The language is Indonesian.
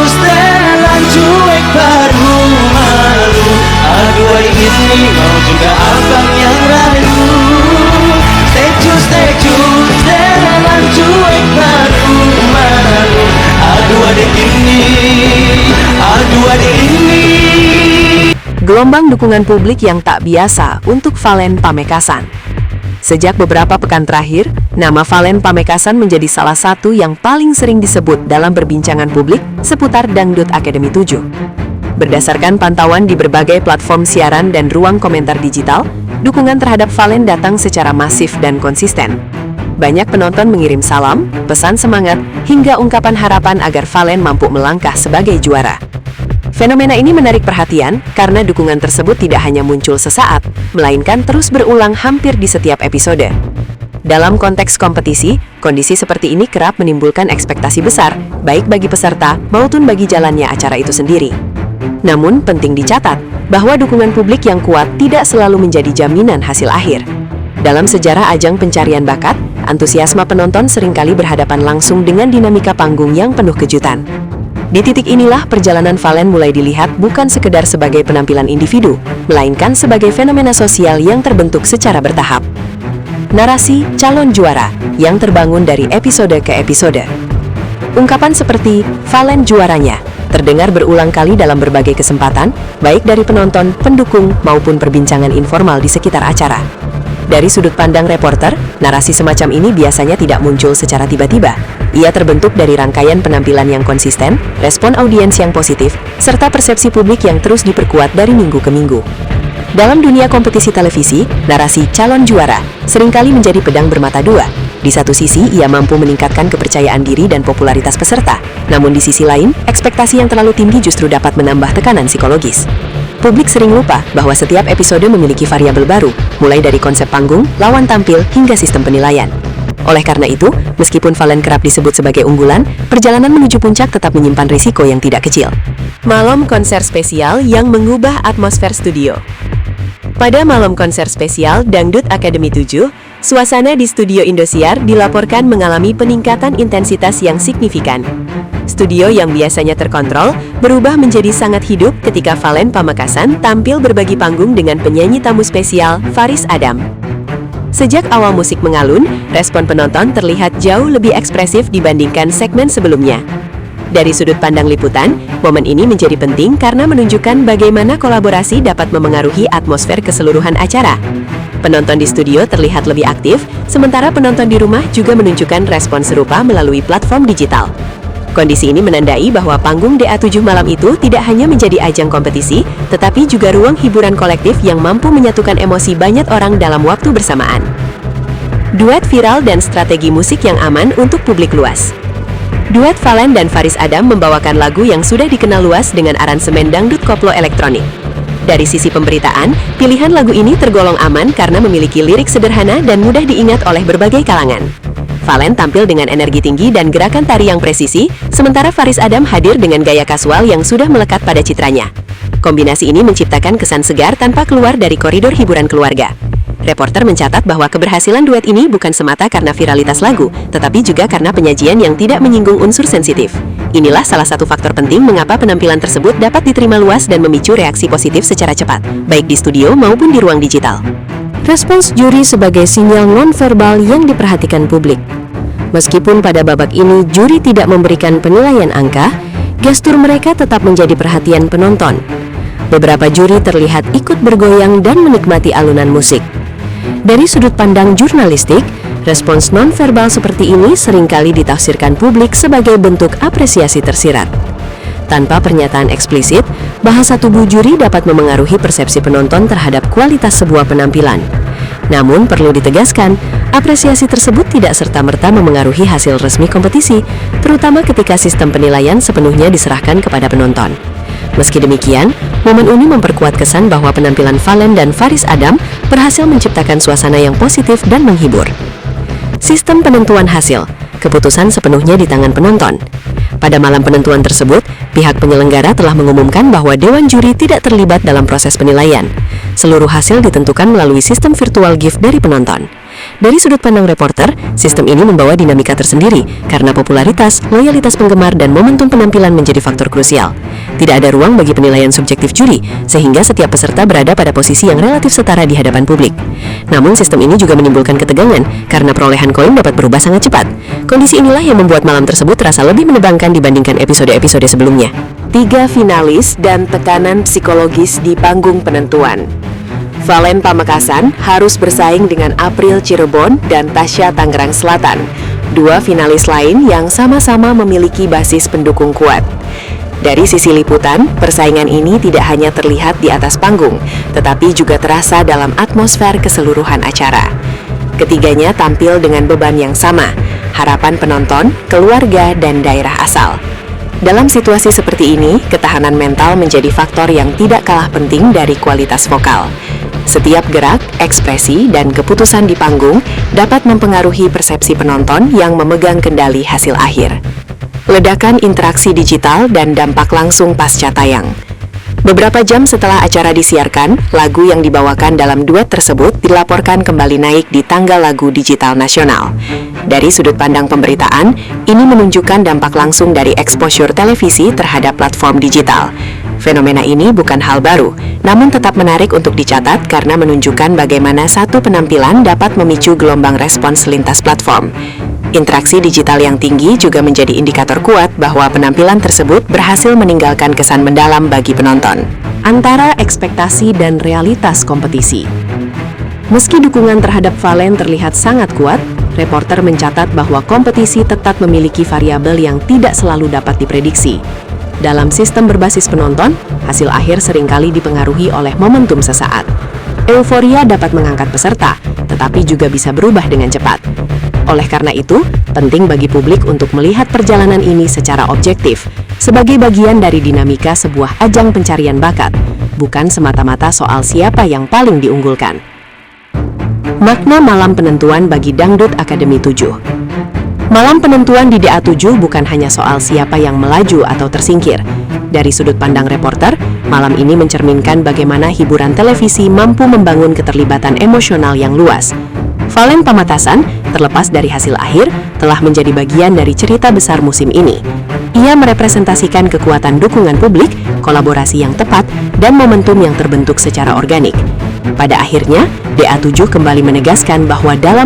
setelan cuek baru malu. Aduh adik ini mau juga abang yang rayu. Stay cus, setelan cuek baru malu. Aduh adik ini, aduh adik ini. Gelombang dukungan publik yang tak biasa untuk Valen Pamekasan. Sejak beberapa pekan terakhir, nama Valen Pamekasan menjadi salah satu yang paling sering disebut dalam perbincangan publik seputar Dangdut Akademi 7. Berdasarkan pantauan di berbagai platform siaran dan ruang komentar digital, dukungan terhadap Valen datang secara masif dan konsisten. Banyak penonton mengirim salam, pesan semangat, hingga ungkapan harapan agar Valen mampu melangkah sebagai juara. Fenomena ini menarik perhatian karena dukungan tersebut tidak hanya muncul sesaat, melainkan terus berulang hampir di setiap episode. Dalam konteks kompetisi, kondisi seperti ini kerap menimbulkan ekspektasi besar, baik bagi peserta maupun bagi jalannya acara itu sendiri. Namun, penting dicatat bahwa dukungan publik yang kuat tidak selalu menjadi jaminan hasil akhir. Dalam sejarah ajang pencarian bakat, antusiasme penonton seringkali berhadapan langsung dengan dinamika panggung yang penuh kejutan. Di titik inilah perjalanan Valen mulai dilihat bukan sekedar sebagai penampilan individu, melainkan sebagai fenomena sosial yang terbentuk secara bertahap. Narasi calon juara yang terbangun dari episode ke episode. Ungkapan seperti Valen juaranya terdengar berulang kali dalam berbagai kesempatan, baik dari penonton, pendukung, maupun perbincangan informal di sekitar acara. Dari sudut pandang reporter, narasi semacam ini biasanya tidak muncul secara tiba-tiba. Ia terbentuk dari rangkaian penampilan yang konsisten, respon audiens yang positif, serta persepsi publik yang terus diperkuat dari minggu ke minggu. Dalam dunia kompetisi televisi, narasi calon juara seringkali menjadi pedang bermata dua. Di satu sisi, ia mampu meningkatkan kepercayaan diri dan popularitas peserta. Namun di sisi lain, ekspektasi yang terlalu tinggi justru dapat menambah tekanan psikologis. Publik sering lupa bahwa setiap episode memiliki variabel baru, mulai dari konsep panggung, lawan tampil, hingga sistem penilaian. Oleh karena itu, meskipun Valen kerap disebut sebagai unggulan, perjalanan menuju puncak tetap menyimpan risiko yang tidak kecil. Malam konser spesial yang mengubah atmosfer studio. Pada malam konser spesial Dangdut Akademi 7, suasana di studio Indosiar dilaporkan mengalami peningkatan intensitas yang signifikan. Studio yang biasanya terkontrol berubah menjadi sangat hidup ketika Valen Pamekasan tampil berbagi panggung dengan penyanyi tamu spesial Faris Adam. Sejak awal musik mengalun, respon penonton terlihat jauh lebih ekspresif dibandingkan segmen sebelumnya. Dari sudut pandang liputan, momen ini menjadi penting karena menunjukkan bagaimana kolaborasi dapat memengaruhi atmosfer keseluruhan acara. Penonton di studio terlihat lebih aktif, sementara penonton di rumah juga menunjukkan respon serupa melalui platform digital. Kondisi ini menandai bahwa panggung DA7 malam itu tidak hanya menjadi ajang kompetisi, tetapi juga ruang hiburan kolektif yang mampu menyatukan emosi banyak orang dalam waktu bersamaan. Duet viral dan strategi musik yang aman untuk publik luas. Duet Valen dan Faris Adam membawakan lagu yang sudah dikenal luas dengan aransemen dangdut koplo elektronik. Dari sisi pemberitaan, pilihan lagu ini tergolong aman karena memiliki lirik sederhana dan mudah diingat oleh berbagai kalangan. Valen tampil dengan energi tinggi dan gerakan tari yang presisi, sementara Faris Adam hadir dengan gaya kasual yang sudah melekat pada citranya. Kombinasi ini menciptakan kesan segar tanpa keluar dari koridor hiburan keluarga. Reporter mencatat bahwa keberhasilan duet ini bukan semata karena viralitas lagu, tetapi juga karena penyajian yang tidak menyinggung unsur sensitif. Inilah salah satu faktor penting mengapa penampilan tersebut dapat diterima luas dan memicu reaksi positif secara cepat, baik di studio maupun di ruang digital. Respons juri sebagai sinyal nonverbal yang diperhatikan publik. Meskipun pada babak ini juri tidak memberikan penilaian angka, gestur mereka tetap menjadi perhatian penonton. Beberapa juri terlihat ikut bergoyang dan menikmati alunan musik. Dari sudut pandang jurnalistik, respons nonverbal seperti ini seringkali ditafsirkan publik sebagai bentuk apresiasi tersirat. Tanpa pernyataan eksplisit, bahasa tubuh juri dapat memengaruhi persepsi penonton terhadap kualitas sebuah penampilan. Namun perlu ditegaskan, apresiasi tersebut tidak serta-merta memengaruhi hasil resmi kompetisi, terutama ketika sistem penilaian sepenuhnya diserahkan kepada penonton. Meski demikian, momen ini memperkuat kesan bahwa penampilan Valen dan Faris Adam berhasil menciptakan suasana yang positif dan menghibur. Sistem penentuan hasil, keputusan sepenuhnya di tangan penonton. Pada malam penentuan tersebut, pihak penyelenggara telah mengumumkan bahwa Dewan Juri tidak terlibat dalam proses penilaian. Seluruh hasil ditentukan melalui sistem virtual gift dari penonton. Dari sudut pandang reporter, sistem ini membawa dinamika tersendiri karena popularitas, loyalitas penggemar, dan momentum penampilan menjadi faktor krusial. Tidak ada ruang bagi penilaian subjektif juri, sehingga setiap peserta berada pada posisi yang relatif setara di hadapan publik. Namun sistem ini juga menimbulkan ketegangan karena perolehan koin dapat berubah sangat cepat. Kondisi inilah yang membuat malam tersebut terasa lebih menegangkan dibandingkan episode-episode sebelumnya. 3 finalis dan tekanan psikologis di panggung penentuan. Valen Pamekasan harus bersaing dengan April Cirebon dan Tasya Tangerang Selatan, 2 finalis lain yang sama-sama memiliki basis pendukung kuat. Dari sisi liputan, persaingan ini tidak hanya terlihat di atas panggung, tetapi juga terasa dalam atmosfer keseluruhan acara. Ketiganya tampil dengan beban yang sama, harapan penonton, keluarga, dan daerah asal. Dalam situasi seperti ini, ketahanan mental menjadi faktor yang tidak kalah penting dari kualitas vokal. Setiap gerak, ekspresi, dan keputusan di panggung dapat mempengaruhi persepsi penonton yang memegang kendali hasil akhir. Ledakan interaksi digital dan dampak langsung pasca tayang. Beberapa jam setelah acara disiarkan, lagu yang dibawakan dalam duet tersebut dilaporkan kembali naik di tanggal lagu digital nasional. Dari sudut pandang pemberitaan, ini menunjukkan dampak langsung dari exposure televisi terhadap platform digital. Fenomena ini bukan hal baru, namun tetap menarik untuk dicatat karena menunjukkan bagaimana satu penampilan dapat memicu gelombang respons lintas platform. Interaksi digital yang tinggi juga menjadi indikator kuat bahwa penampilan tersebut berhasil meninggalkan kesan mendalam bagi penonton. Antara ekspektasi dan realitas kompetisi. Meski dukungan terhadap Valen terlihat sangat kuat, reporter mencatat bahwa kompetisi tetap memiliki variabel yang tidak selalu dapat diprediksi. Dalam sistem berbasis penonton, hasil akhir seringkali dipengaruhi oleh momentum sesaat. Euforia dapat mengangkat peserta, tetapi juga bisa berubah dengan cepat. Oleh karena itu, penting bagi publik untuk melihat perjalanan ini secara objektif, sebagai bagian dari dinamika sebuah ajang pencarian bakat, bukan semata-mata soal siapa yang paling diunggulkan. Makna malam penentuan bagi Dangdut Akademi 7. Malam penentuan di DA7 bukan hanya soal siapa yang melaju atau tersingkir. Dari sudut pandang reporter, malam ini mencerminkan bagaimana hiburan televisi mampu membangun keterlibatan emosional yang luas. Valen Pamekasan, terlepas dari hasil akhir, telah menjadi bagian dari cerita besar musim ini. Ia merepresentasikan kekuatan dukungan publik, kolaborasi yang tepat, dan momentum yang terbentuk secara organik. Pada akhirnya, DA7 kembali menegaskan bahwa dalam